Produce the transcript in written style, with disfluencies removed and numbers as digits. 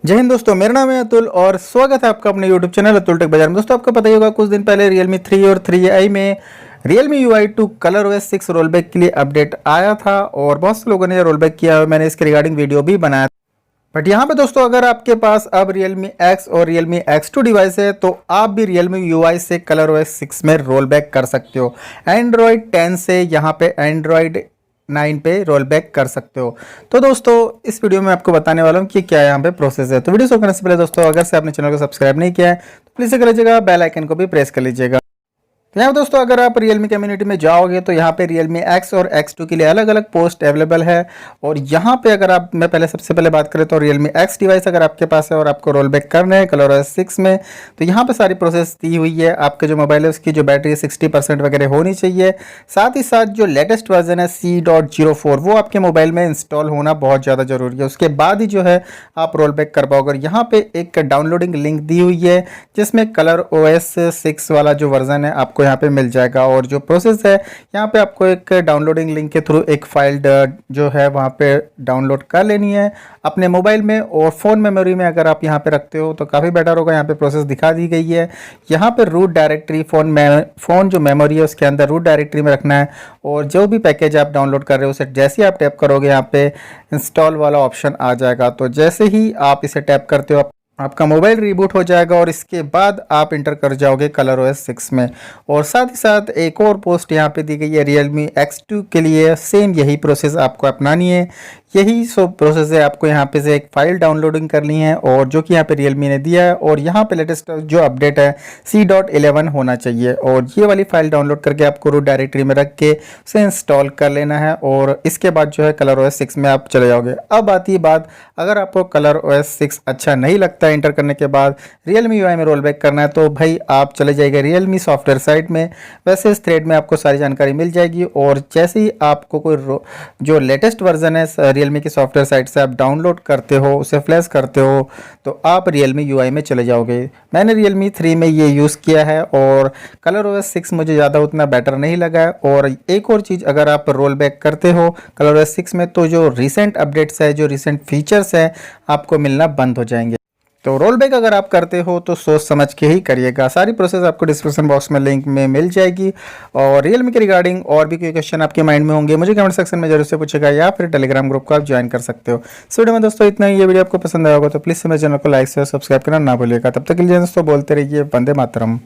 जय हिंद दोस्तों, मेरा नाम है अतुल और स्वागत है आपका अपने YouTube चैनल अतुल टेक बाजार में। दोस्तों आपको पता ही होगा कुछ दिन पहले Realme 3 और 3i में Realme UI2 ColorOS 6 रोलबैक के लिए अपडेट आया था और बहुत से लोगों ने रोलबैक किया है। मैंने इसके रिगार्डिंग वीडियो भी बनाया। बट यहाँ पे दोस्तों अगर आपके पास अब Realme X और Realme X2 डिवाइस है तो आप भी Realme UI से ColorOS 6 में रोलबैक कर सकते हो। Android 10 से यहाँ पे Android 9 पे रोल बैक कर सकते हो। तो दोस्तों इस वीडियो में आपको बताने वाला हूँ कि क्या यहाँ पे प्रोसेस है। तो वीडियो शुरू करने से पहले दोस्तों अगर से आपने चैनल को सब्सक्राइब नहीं किया है तो प्लीज़ कर लीजिएगा, बेल आइकन को भी प्रेस कर लीजिएगा। तो यहाँ दोस्तों अगर आप Realme कम्युनिटी में जाओगे तो यहाँ पे Realme X और X2 के लिए अलग अलग पोस्ट अवेलेबल है। और यहाँ पे अगर आप मैं पहले सबसे पहले बात करें तो Realme X डिवाइस अगर आपके पास है और आपको रोल बैक करना है ColorOS 6 में, तो यहाँ पे सारी प्रोसेस दी हुई है। आपके जो मोबाइल है उसकी जो बैटरी है 60% वगैरह होनी चाहिए। साथ ही साथ जो लेटेस्ट वर्जन है C.04 वो आपके मोबाइल में इंस्टॉल होना बहुत ज़्यादा ज़रूरी है। उसके बाद ही जो है आप रोल बैक कर पाओगे। यहाँ पे एक डाउनलोडिंग लिंक दी हुई है जिसमें ColorOS 6 वाला जो वर्जन है आपको यहाँ पे मिल जाएगा। और जो प्रोसेस है यहाँ पे आपको एक डाउनलोडिंग लिंक के थ्रू एक फाइल जो है वहाँ पे डाउनलोड कर लेनी है अपने मोबाइल में। और फ़ोन मेमोरी में अगर आप यहाँ पे रखते हो तो काफ़ी बेटर होगा। यहाँ पे प्रोसेस दिखा दी गई है। यहाँ पे रूट डायरेक्टरी फ़ोन जो मेमोरी है उसके अंदर रूट डायरेक्टरी में रखना है। और जो भी पैकेज आप डाउनलोड कर रहे हो उसे जैसे ही आप टैप करोगे यहाँ पे इंस्टॉल वाला ऑप्शन आ जाएगा। तो जैसे ही आप इसे टैप करते हो आपका मोबाइल रीबूट हो जाएगा और इसके बाद आप इंटर कर जाओगे ColorOS 6 में। और साथ ही साथ एक और पोस्ट यहाँ पे दी गई है Realme X2 के लिए। सेम यही प्रोसेस आपको अपनानी है। यही सब प्रोसेस है। आपको यहाँ पे से एक फ़ाइल डाउनलोडिंग करनी है और जो कि यहाँ पे Realme ने दिया है। और यहाँ पे लेटेस्ट जो अपडेट है C.11 होना चाहिए। और ये वाली फ़ाइल डाउनलोड करके आपको रूट डायरेक्टरी में रख के उसे इंस्टॉल कर लेना है। और इसके बाद जो है ColorOS 6 में आप चले जाओगे। अब आती है बात, अगर आपको ColorOS 6 अच्छा नहीं लगता है इंटर करने के बाद Realme UI में रोल बैक करना है तो भाई आप चले जाइए Realme सॉफ्टवेयर साइट में। वैसे इस थ्रेड में आपको सारी जानकारी मिल जाएगी। और जैसे ही आपको कोई जो लेटेस्ट वर्जन है Realme की सॉफ्टवेयर साइट से आप डाउनलोड करते हो, उसे फ्लैश करते हो, तो आप Realme UI में चले जाओगे। मैंने Realme 3 में ये यूज़ किया है और ColorOS 6 मुझे ज़्यादा उतना बेटर नहीं लगा है। और एक और चीज़, अगर आप रोल बैक करते हो ColorOS 6 में तो जो रिसेंट अपडेट्स है, जो रिसेंट फीचर्स हैं, आपको मिलना बंद हो जाएंगे। तो रोल बैक अगर आप करते हो तो सोच समझ के ही करिएगा। सारी प्रोसेस आपको डिस्क्रिप्शन बॉक्स में लिंक में मिल जाएगी। और Realme के रिगार्डिंग और भी कोई क्वेश्चन आपके माइंड में होंगे मुझे कमेंट सेक्शन में जरूर से पूछेगा या फिर टेलीग्राम ग्रुप को आप ज्वाइन कर सकते हो। इस वीडियो में दोस्तों इतना ही। ये वीडियो आपको पसंद आया होगा तो प्लीज़ मेरे चैनल को लाइक शेयर सब्सक्राइब करना ना भूलिएगा। तब तक के लिए दोस्तों बोलते रहिए वंदे मातरम।